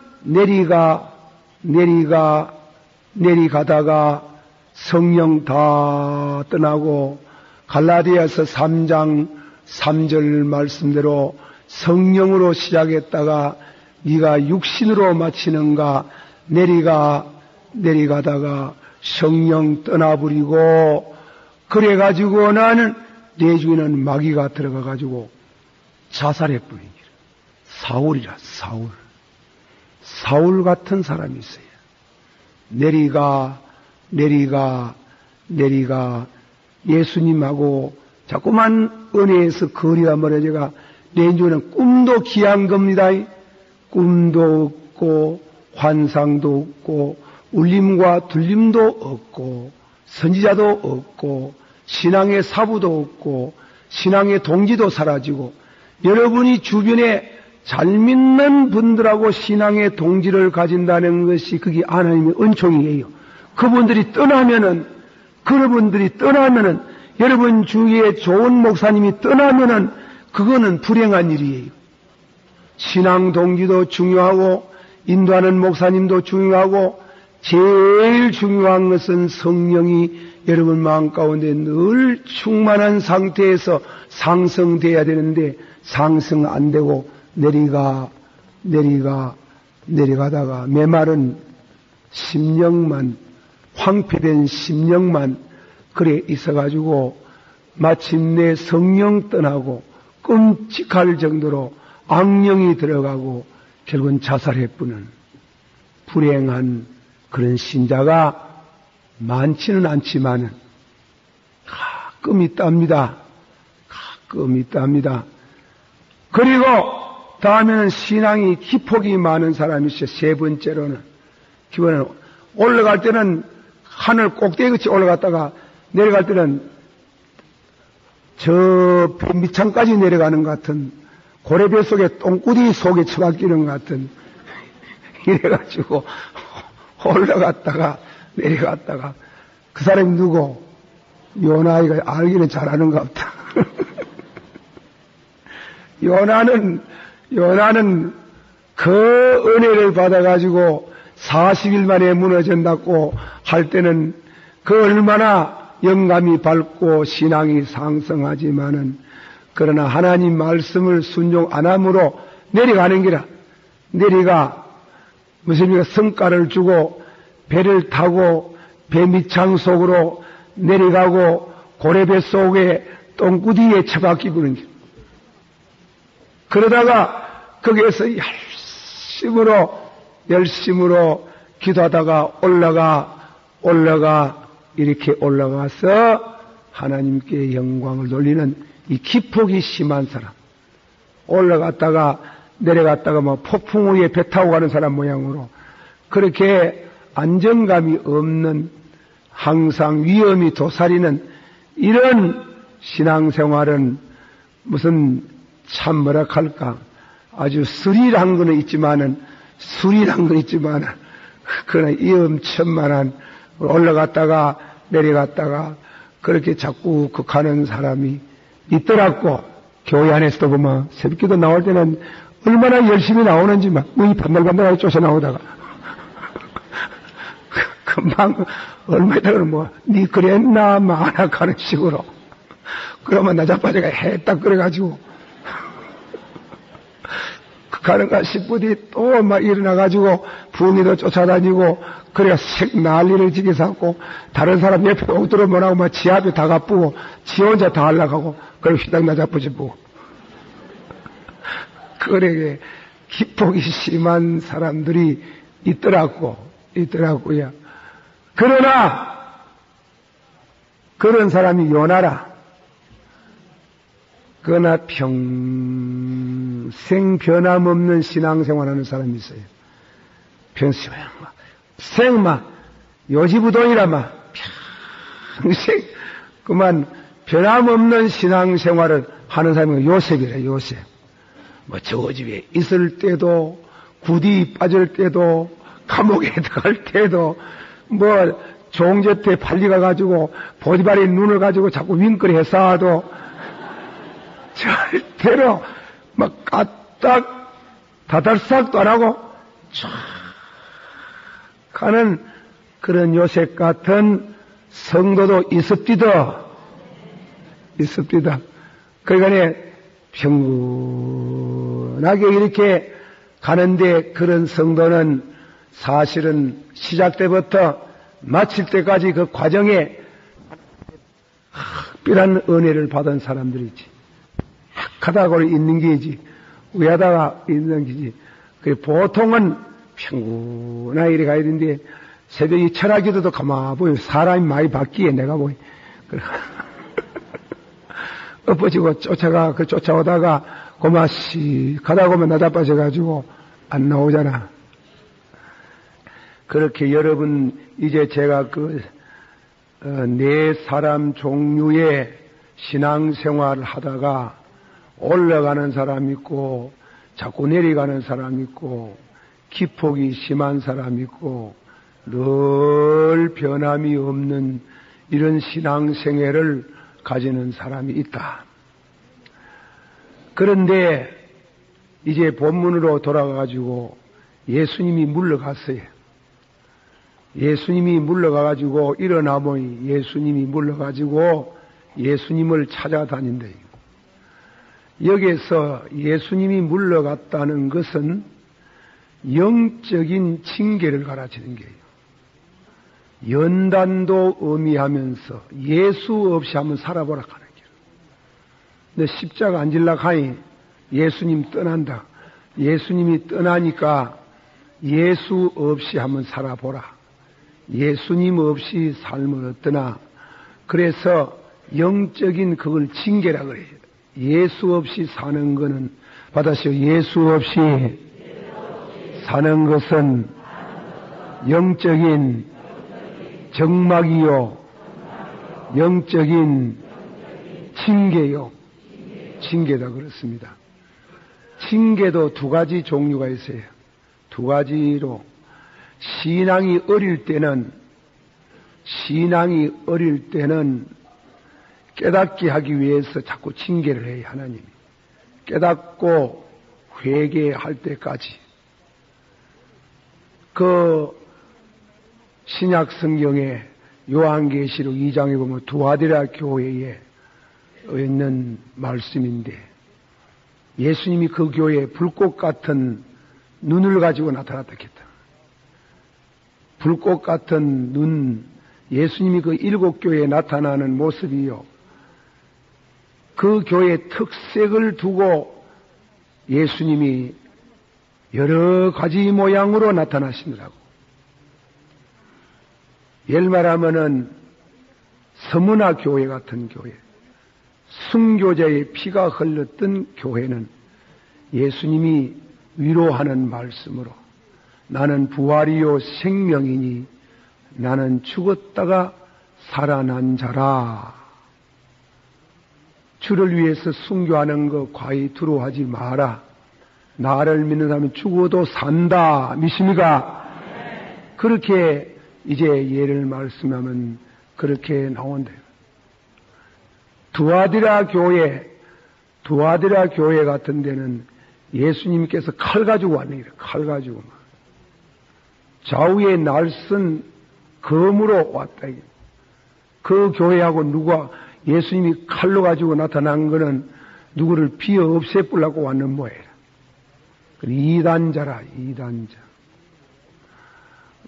내리가다가 성령 다 떠나고 갈라디아서 3장 3절 말씀대로 성령으로 시작했다가 네가 육신으로 마치는가 내리가다가 성령 떠나버리고 그래가지고 나는 내주에는 마귀가 들어가가지고 자살해버린 길. 사울이라 사울 같은 사람이 있어요. 내리가 예수님하고 자꾸만 은혜에서 거리가 멀어져가 내주에는 꿈도 귀한 겁니다. 꿈도 없고 환상도 없고 울림과 들림도 없고 선지자도 없고 신앙의 사부도 없고 신앙의 동지도 사라지고 여러분이 주변에 잘 믿는 분들하고 신앙의 동지를 가진다는 것이 그게 하나님의 은총이에요. 그분들이 떠나면은 여러분 주위에 좋은 목사님이 떠나면은 그거는 불행한 일이에요. 신앙 동지도 중요하고 인도하는 목사님도 중요하고 제일 중요한 것은 성령이 여러분 마음 가운데 늘 충만한 상태에서 상승돼야 되는데 상승 안 되고 내려가다가 메마른 심령만 황폐된 심령만 그래 있어가지고 마침내 성령 떠나고 끔찍할 정도로 악령이 들어가고 결국은 자살해버리는 불행한 그런 신자가 많지는 않지만은 가끔 있답니다. 그리고 다음에는 신앙이 기폭이 많은 사람이 있어요. 세 번째로는 기본은 올라갈 때는 하늘 꼭대기같이 올라갔다가 내려갈 때는 저 밑창까지 내려가는 것 같은 고래배 속에 똥구리 속에 처박히는 것 같은 이래가지고 올라갔다가 내려갔다가 그 사람이 누구? 요나이가 알기는 잘하는가 보다. 요나는 그 은혜를 받아가지고 40일 만에 무너진다고 할 때는 그 얼마나 영감이 밝고 신앙이 상승하지만은 그러나 하나님 말씀을 순종 안 함으로 내려가는 기라. 내리가 무슨 성과를 주고 배를 타고 배 밑창 속으로 내려가고 고래배 속에 똥구디에 처박히 부는 길. 그러다가 거기에서 열심으로 기도하다가 올라가 이렇게 올라가서 하나님께 영광을 돌리는 이 기폭이 심한 사람. 올라갔다가 내려갔다가 뭐 폭풍 위에 배 타고 가는 사람 모양으로 그렇게 안정감이 없는 항상 위험이 도사리는 이런 신앙생활은 무슨 참 뭐라 할까 아주 수리란 건 있지만은 그러나 위험천만한 올라갔다가 내려갔다가 그렇게 자꾸 가는 사람이 있더라고. 교회 안에서도 보면 새벽기도 나올 때는 얼마나 열심히 나오는지 막 문이 반들반들하게 쫓아 나오다가 금방 얼마 있다가는 니 그랬나 마나 가는 식으로 그러면 나 자빠져가 해딱 그래가지고 가는가 싶으니 또 막 일어나가지고 부흥이도 쫓아다니고 그래야 색 난리를 지게 샀고 다른 사람 옆에 옥들어 뭐라고 막 지 앞에 다 가쁘고 지 혼자 다 하려고 그걸 휘당 나 자빠지고 그래 기폭이 심한 사람들이 있더라고요. 그러나 그런 사람이 요나라. 그러나 평생 변함없는 신앙생활하는 사람이 있어요. 평생 요지부동이라 평생 그만 변함없는 신앙생활을 하는 사람이 요셉이래. 요셉. 저 집에 있을 때도 구디 빠질 때도 감옥에 들어갈 때도 종저태 발리가 가지고 보디발의 눈을 가지고 자꾸 윙크를 해싸도 절대로 까딱 다달싹도 안 하고 쫙 가는 그런 요셉 같은 성도도 있습디다. 그러니까 평균하게 이렇게 가는데 그런 성도는 사실은 시작 때부터 마칠 때까지 그 과정에 특별한 은혜를 받은 사람들이지. 악하다고 있는 게지. 우야다가 있는 게지. 보통은 평균하게 이렇게 가야 되는데 새벽에 철학기도도 가만 보여. 사람이 많이 바뀌에 내가 보여. 엎어지고 쫓아오다가 고마씨 가다 보면 나자빠져가지고 안 나오잖아. 그렇게 여러분 이제 제가 네 사람 종류의 신앙생활을 하다가 올라가는 사람 있고 자꾸 내려가는 사람 있고 기폭이 심한 사람 있고 늘 변함이 없는 이런 신앙생활을 가지는 사람이 있다. 그런데 이제 본문으로 돌아가가지고 예수님이 물러갔어요. 예수님이 물러가가지고 일어나보니 예수님이 물러가지고 예수님을 찾아다닌대요. 여기에서 예수님이 물러갔다는 것은 영적인 징계를 가르치는 거예요. 연단도 의미하면서 예수 없이 한번 살아보라 하는 거예요. 근데 십자가 안 질라 하니 예수님 떠난다. 예수님이 떠나니까 예수 없이 한번 살아보라. 예수님 없이 삶을 어떠나. 그래서 영적인 그걸 징계라 그래요. 예수 없이 사는 거는 받아시오. 예수 없이 사는 것은 영적인 정막이요, 영적인 징계요. 징계다 그렇습니다. 징계도 두 가지 종류가 있어요. 두 가지로 신앙이 어릴 때는 깨닫게 하기 위해서 자꾸 징계를 해요. 하나님이 깨닫고 회개할 때까지 그 신약 성경에 요한계시록 2장에 보면 두아디라 교회에 있는 말씀인데 예수님이 그 교회에 불꽃 같은 눈을 가지고 나타났다 했다. 불꽃 같은 눈, 예수님이 그 7교회에 나타나는 모습이요. 그 교회의 특색을 두고 예수님이 여러 가지 모양으로 나타나시느라고. 예를 말하면은 서문화 교회 같은 교회, 순교자의 피가 흘렀던 교회는 예수님이 위로하는 말씀으로 나는 부활이요 생명이니 나는 죽었다가 살아난 자라. 주를 위해서 순교하는 것 과히 두려워하지 마라. 나를 믿는 사람은 죽어도 산다. 믿습니까? 그렇게 이제 예를 말씀하면 그렇게 나온대요. 두아디라 교회 같은 데는 예수님께서 칼 가지고 왔네요. 칼 가지고. 좌우에 날선 검으로 왔다. 그 교회하고 누가 예수님이 칼로 가지고 나타난 거는 누구를 비어 없애보려고 왔는 모양이라. 이단자라, 이단자.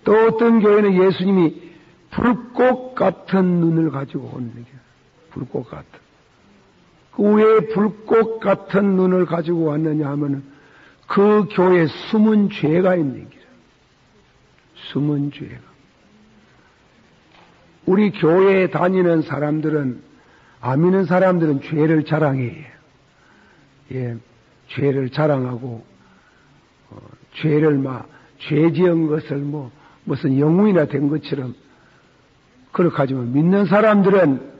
또 어떤 교회는 예수님이 불꽃 같은 눈을 가지고 온 거예요. 불꽃 같은. 그 왜 불꽃 같은 눈을 가지고 왔느냐 하면은 그 교회에 숨은 죄가 있는 거예요. 숨은 죄가. 우리 교회에 다니는 사람들은, 안 믿는 사람들은 죄를 자랑해요. 예, 죄를 자랑하고, 죄 지은 것을 무슨 영웅이나 된 것처럼 그렇게 하지만 믿는 사람들은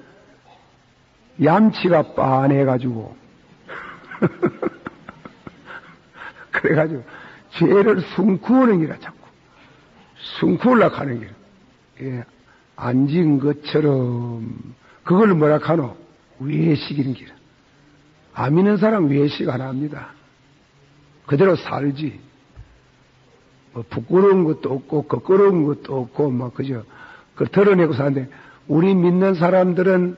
얌치가 빤해가지고 그래가지고 죄를 숨구는 기라 자꾸 숨구려고 하는 기라. 예, 안 지은 것처럼 그걸 뭐라 하노? 외식인 기라. 안 믿는 사람 외식 안 합니다. 그대로 살지. 부끄러운 것도 없고 거끄러운 것도 없고 그저 그걸 드러내고 사는데 우리 믿는 사람들은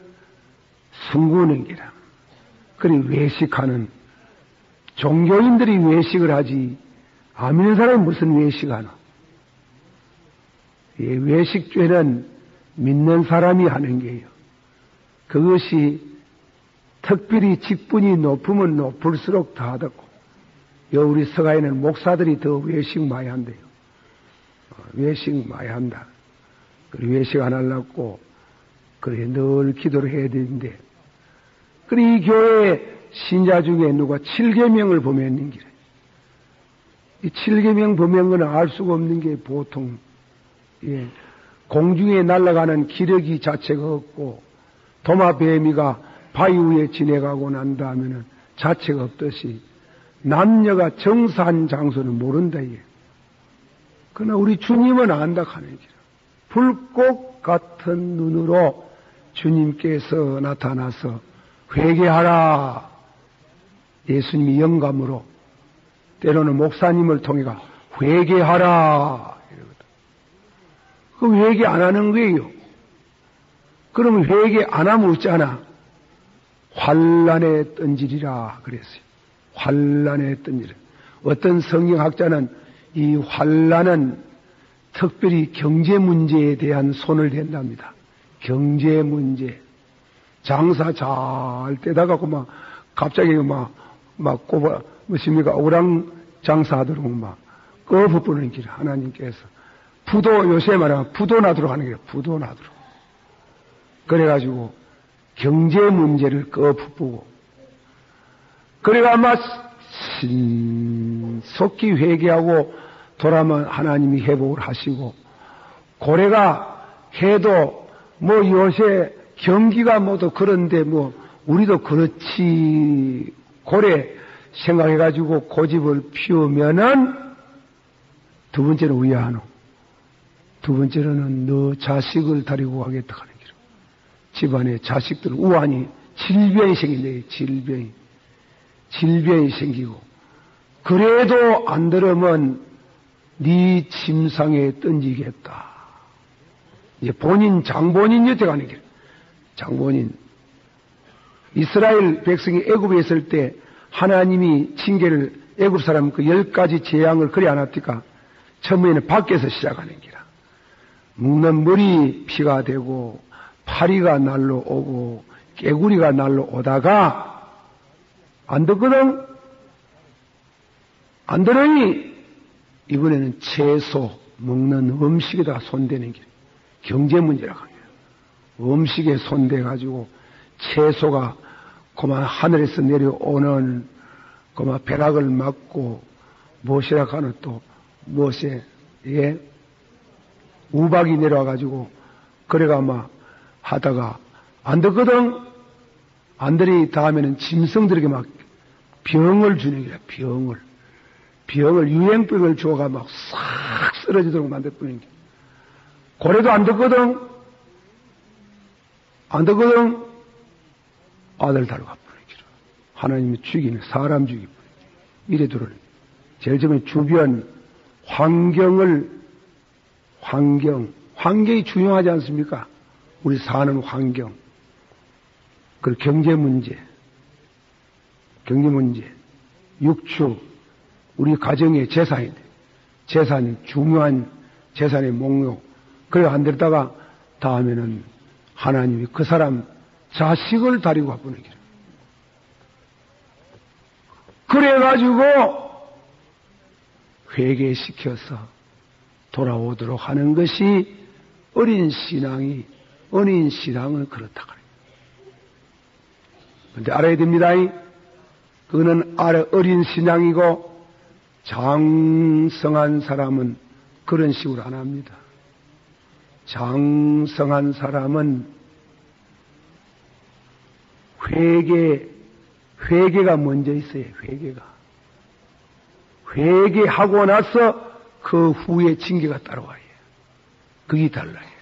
숨구는 기라. 그리 외식하는 종교인들이 외식을 하지 안 믿는 사람은 무슨 외식하노? 예, 외식죄는 믿는 사람이 하는 게요. 그것이 특별히 직분이 높으면 높을수록 더 하다고. 우리 서가에는 목사들이 더 외식 많이 한대요. 외식 많이 한다. 그리고 외식 안 하려고 그렇게 늘 기도를 해야 되는데, 그리고 이 교회 신자 중에 누가 7계명을 범했는 기래. 이 7계명 범한 건 알 수가 없는 게 보통, 예, 공중에 날아가는 기러기 자체가 없고, 도마뱀이가 바위 위에 지내가고 난다 하면은 자체가 없듯이, 남녀가 정사한 장소는 모른다, 이게. 그러나 우리 주님은 안다 하는 기라. 불꽃 같은 눈으로 주님께서 나타나서 회개하라. 예수님이 영감으로, 때로는 목사님을 통해가 회개하라. 이러거든. 그 회개 안 하는 거예요. 그러면 회개 안 하면 어쩌나? 환란에 던지리라 그랬어요. 환란에 던지리라. 어떤 성경학자는 이 환란은 특별히 경제 문제에 대한 손을 댄답니다. 경제 문제. 장사 잘 떼다가고 갑자기 무엇입니까? 오랑 장사하도록 꺼부부는 길 하나님께서. 부도, 요새 말하면 부도 나도록 하는 길, 부도 나도록. 그래가지고 경제 문제를 꺼부부고. 그래가 신속히 회개하고 돌아오면 하나님이 회복을 하시고, 고래가 해도 요새 경기가 모두 그런데 우리도 그렇지. 고래 생각해가지고 고집을 피우면은 두 번째는 위하노. 두 번째로는 너 자식을 데리고 가겠다 하는 길. 집안에 자식들 우환이 질병이 생긴대. 질병이. 질병이 생기고, 그래도 안 들으면 네 침상에 던지겠다. 이제 장본인 여태 가는 길. 장본인. 이스라엘 백성이 애굽에 있을 때 하나님이 징계를 애굽 사람 그 10가지 재앙을 그리 안 합니까? 처음에는 밖에서 시작하는 기라. 묵는 머리 피가 되고 파리가 날라오고 깨구리가 날라오다가 안 듣거든? 안 들으니 이번에는 채소 먹는 음식에다가 손대는 길. 경제 문제라고 합니다. 음식에 손대가지고 채소가 그만 하늘에서 내려오는 그만 벼락을 맞고 무엇이라 하는 또 무엇에 예 우박이 내려와가지고 그래가 막 하다가 안 듣거든. 안 들이 다음에는 짐승들에게 막 병을 주는 게라. 병을 유행병을 주어가 막 싹 쓰러지도록 만들어버리는 게. 고래도 안 듣거든. 아들 다루가 버리는 기라. 하나님이 죽이는 사람 죽이고 이래 들어오는. 제일 처음에 주변 환경이 중요하지 않습니까? 우리 사는 환경, 그리고 경제 문제, 육축, 우리 가정의 재산이 중요한 재산의 목록. 그래 안 들다가 다음에는 하나님이 그 사람 자식을 다리고 가보는 길. 그래가지고 회개시켜서 돌아오도록 하는 것이 어린 신앙은 그렇다 그래요. 근데 알아야 됩니다. 그거는 어린 신앙이고 장성한 사람은 그런 식으로 안 합니다. 장성한 사람은 회개가 먼저 있어요. 회개하고 나서 그 후에 징계가 따라와요. 그게 달라요.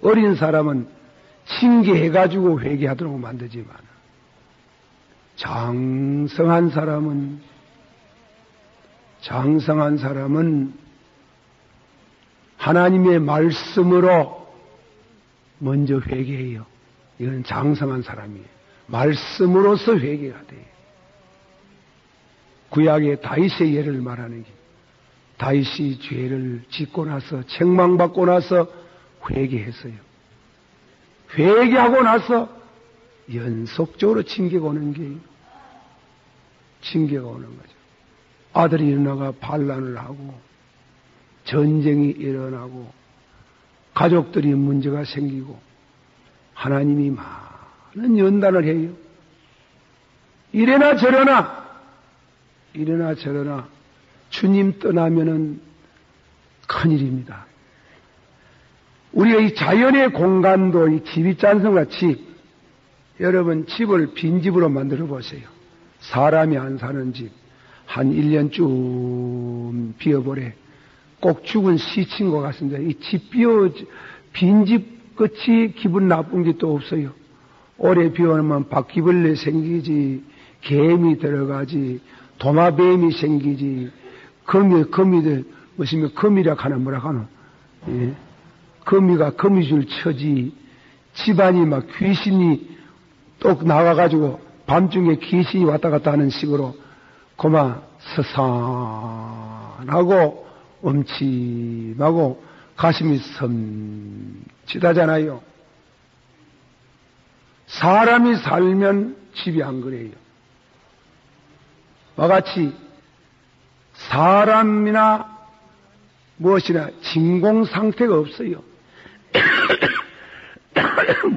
어린 사람은 징계해가지고 회개하도록 만들지만 장성한 사람은 하나님의 말씀으로 먼저 회개해요. 이건 장성한 사람이에요. 말씀으로서 회개가 돼요. 구약의 다윗의 예를 말하는 게, 다윗이 죄를 짓고 나서 책망받고 나서 회개했어요. 회개하고 나서 연속적으로 징계가 오는 거죠. 아들이 일어나가 반란을 하고 전쟁이 일어나고 가족들이 문제가 생기고 하나님이 많은 연단을 해요. 이래나 저러나 주님 떠나면은 큰일입니다. 우리가 이 자연의 공간도 이 집 있지 않습니까? 집. 여러분 집을 빈집으로 만들어 보세요. 사람이 안 사는 집. 한 1년쯤 비어보래. 꼭 죽은 시친 것 같습니다. 이 집 빈집 끝이 기분 나쁜 게 또 없어요. 오래 비워놓으면 바퀴벌레 생기지, 개미 들어가지, 도마뱀이 생기지, 거미들, 거미라 하나 뭐라 하나, 예. 거미가 거미줄 쳐지, 집안이 막 귀신이 또 나가가지고 밤중에 귀신이 왔다 갔다 하는 식으로 그만 서산하고 엄침하고 가슴이 섬찟하잖아요. 사람이 살면 집이 안 그래요. 와같이 사람이나 무엇이나 진공 상태가 없어요.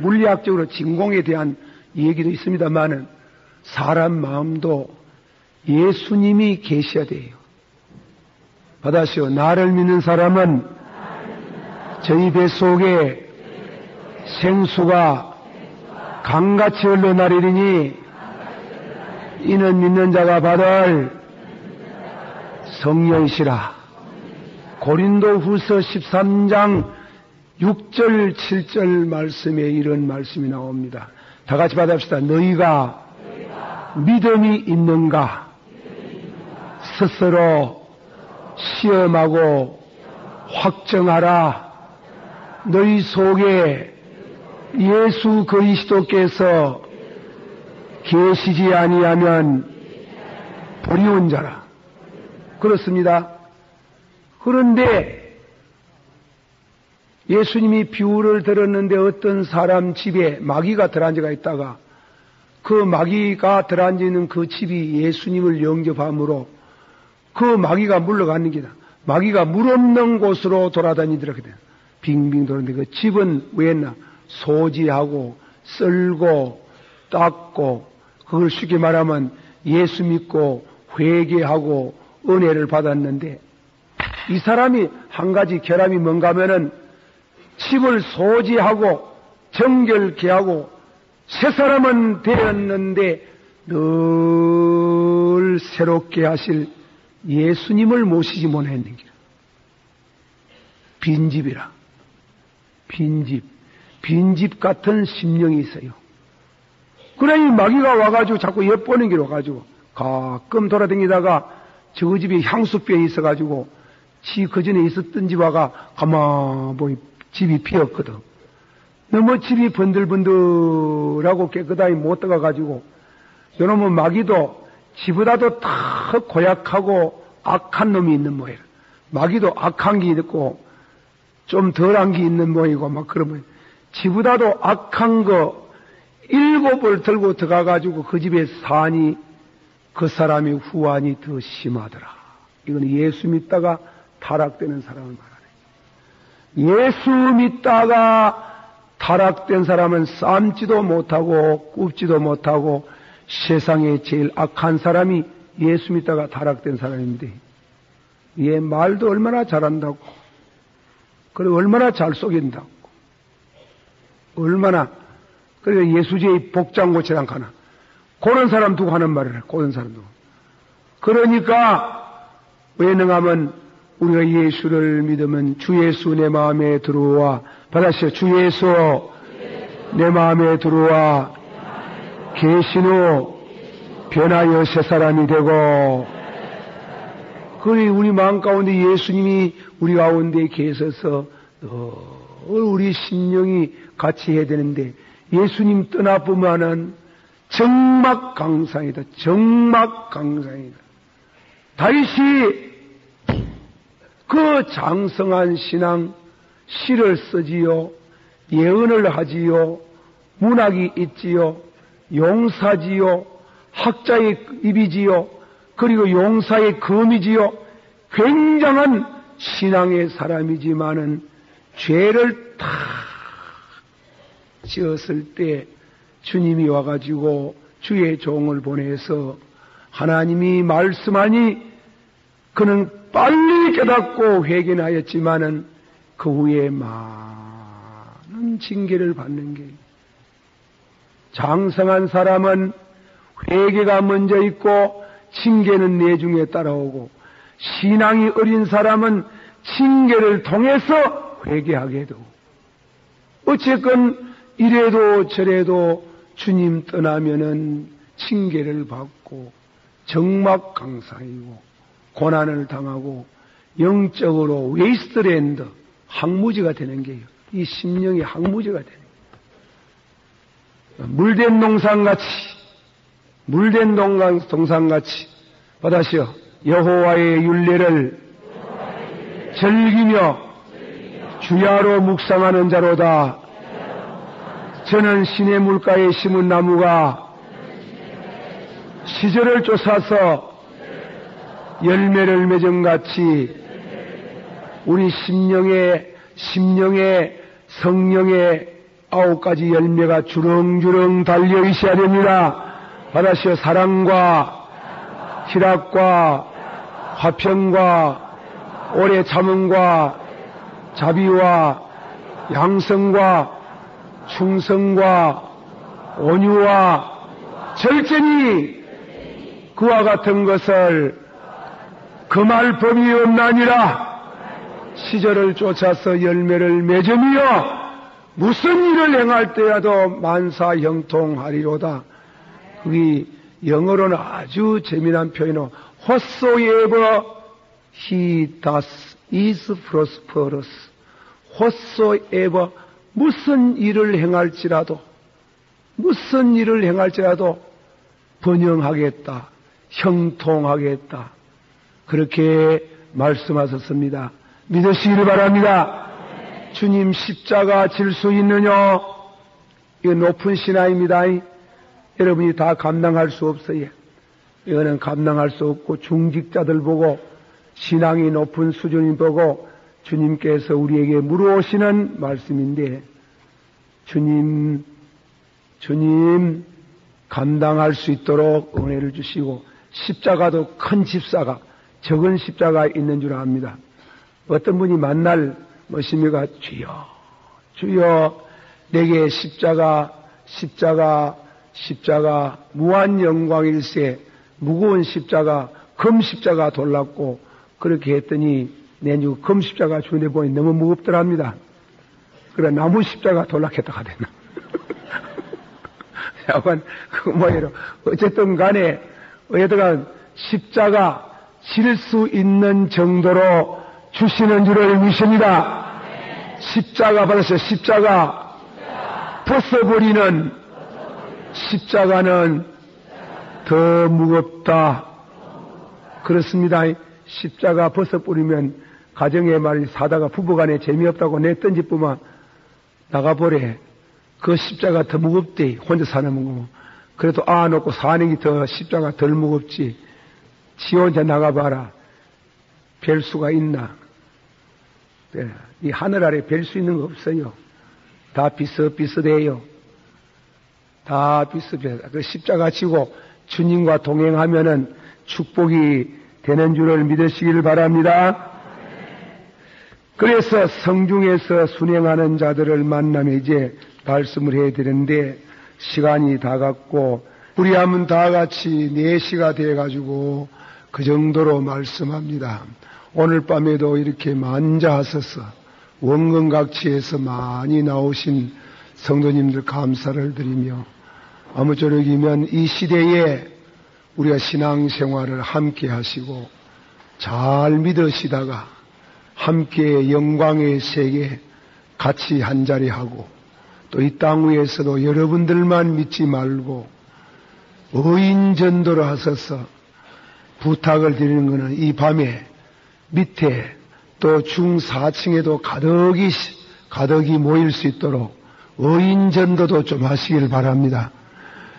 물리학적으로 진공에 대한 얘기도 있습니다만은 사람 마음도 예수님이 계셔야 돼요. 받아시오. 나를 믿는 사람은 저희 뱃속에 생수가 강같이 흘러나리니 이는 믿는 자가 받을 성령이시라. 고린도후서 13장 6절 7절 말씀에 이런 말씀이 나옵니다. 다 같이 받아봅시다. 너희가 믿음이 있는가 스스로 시험하고 확정하라. 너희 속에 예수 그리스도께서 계시지 아니하면 불의한 자라. 그렇습니다. 그런데 예수님이 비유를 들었는데 어떤 사람 집에 마귀가 들어앉아 있다가 그 마귀가 들어앉아 있는 그 집이 예수님을 영접함으로 그 마귀가 물러가는 기다. 마귀가 물 없는 곳으로 돌아다니더라. 빙빙 도는데 그 집은 왜 했나? 소지하고 썰고 닦고 그걸 쉽게 말하면 예수 믿고 회개하고 은혜를 받았는데 이 사람이 한 가지 결함이 뭔가 하면은 집을 소지하고 정결케 하고 새 사람은 되었는데 늘 새롭게 하실 예수님을 모시지 못했는 게 빈집이라. 빈집 같은 심령이 있어요. 그러니 마귀가 와가지고 자꾸 엿보는 길 와가지고 가끔 돌아다니다가 저 집에 향수병이 있어가지고 그 전에 있었던 집 와가 가만히 집이 비었거든. 너무 집이 번들번들하고 깨끗하게 못 들어가가지고 여러분 마귀도 지보다도 더 고약하고 악한 놈이 있는 모양. 마귀도 악한 게 있고 좀 덜한 게 있는 모양이고 막 그러면 지보다도 악한 거 7을 들고 들어가가지고 그 집에 사니 그 사람의 후환이 더 심하더라. 이건 예수 믿다가 타락되는 사람을 말하네. 예수 믿다가 타락된 사람은 삶지도 못하고 굽지도 못하고 세상에 제일 악한 사람이 예수 믿다가 타락된 사람인데 얘 말도 얼마나 잘한다고 그리고 얼마나 잘 속인다고 얼마나 그리고 예수제의 복장 고치지 않거나 그런 사람 두고 하는 말을 해. 그런 사람 두고. 그러니까 왜 능하면 우리가 예수를 믿으면 주 예수 내 마음에 들어와 받아시오. 주 예수 내 마음에 들어와 계신 후 변하여 새 사람이 되고 그리 우리 마음 가운데 예수님이 우리 가운데 계셔서 우리 심령이 같이 해야 되는데 예수님 떠나보면은 정막강상이다. 정막강상이다. 다윗이 그 장성한 신앙 시를 쓰지요. 예언을 하지요. 문학이 있지요. 용사지요. 학자의 입이지요. 그리고 용사의 검이지요. 굉장한 신앙의 사람이지만은 죄를 다 지었을 때 주님이 와가지고 주의 종을 보내서 하나님이 말씀하니 그는 빨리 깨닫고 회개하였지만은 그 후에 많은 징계를 받는 게 장성한 사람은 회개가 먼저 있고 징계는 내중에 따라오고 신앙이 어린 사람은 징계를 통해서 회개하게 되고 어쨌건 이래도 저래도 주님 떠나면은 징계를 받고 정막강상이고 고난을 당하고 영적으로 웨이스트랜드 항무지가 되는 게요. 이 심령이 항무지가 되는 거예요. 물된 동산같이 받아시오. 여호와의 율례를 즐기며 주야로 묵상하는 자로다. 저는 시내 물가에 심은 나무가 시절을 쫓아서 열매를 맺음같이 우리 심령에 성령의 9가지 열매가 주렁주렁 달려 있어야 됩니다. 받아시오. 사랑과 희락과 화평과 오래 참음과 자비와 양성과 충성과 온유와 절제니 그와 같은 것을 금할 법이 없나니라. 시절을 쫓아서 열매를 맺으며 무슨 일을 행할 때라도 만사형통하리로다. 그게 영어로는 아주 재미난 표현으로 whatsoever he does is prosperous. whatsoever 무슨 일을 행할지라도 번영하겠다, 형통하겠다. 그렇게 말씀하셨습니다. 믿으시기를 바랍니다. 주님 십자가 질 수 있느냐? 이거 높은 신앙입니다. 여러분이 다 감당할 수 없어요. 이거는 감당할 수 없고 중직자들 보고 신앙이 높은 수준인 보고 주님께서 우리에게 물어오시는 말씀인데 주님 감당할 수 있도록 은혜를 주시고 십자가도 큰 십자가 적은 십자가 있는 줄 압니다. 어떤 분이 만날 것입니까? 주여 내게 십자가 무한 영광일세 무거운 십자가 금 십자가 돌랐고 그렇게 했더니 내주 금 십자가 주는데 보니 너무 무겁더랍니다. 그래 나무 십자가 돌락했다 하대나. 약간 그 뭐예요? 어쨌든 간에 어쨌든 십자가 질 수 있는 정도로 주시는 줄을 믿습니다. 십자가 받았어요. 십자가 벗어버리는 십자가는 더 무겁다. 그렇습니다. 십자가 벗어버리면 가정의 말이 사다가 부부간에 재미없다고 냈던 집부만 나가보래. 그 십자가 더 무겁대. 혼자 사는 거. 그래도 놓고 사는 게 더 십자가 덜 무겁지. 지 혼자 나가봐라. 별 수가 있나? 네. 이 하늘 아래 별 수 있는 거 없어요. 다 비슷비슷해요. 다 비슷비슷해. 그 십자가 지고 주님과 동행하면은 축복이 되는 줄을 믿으시기를 바랍니다. 그래서 성중에서 순행하는 자들을 만나면 이제 말씀을 해야 되는데 시간이 다 갔고 우리 한번 다 같이 4시가 돼가지고 그 정도로 말씀합니다. 오늘 밤에도 이렇게 만자하셔서 원근각지에서 많이 나오신 성도님들 감사를 드리며 아무쪼록이면 이 시대에 우리가 신앙생활을 함께 하시고 잘 믿으시다가 함께 영광의 세계 같이 한자리하고 또 이 땅 위에서도 여러분들만 믿지 말고 의인 전도를 하셔서 부탁을 드리는 것은 이 밤에 밑에 또 중4층에도 가득이 모일 수 있도록 의인 전도도 좀 하시길 바랍니다.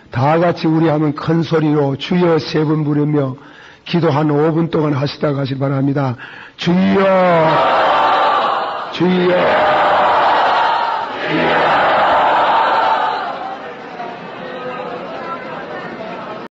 다 같이 우리 하면 큰 소리로 주여 3번 부르며 기도 한 5분 동안 하시다 가시기 바랍니다. 주여 주여 주여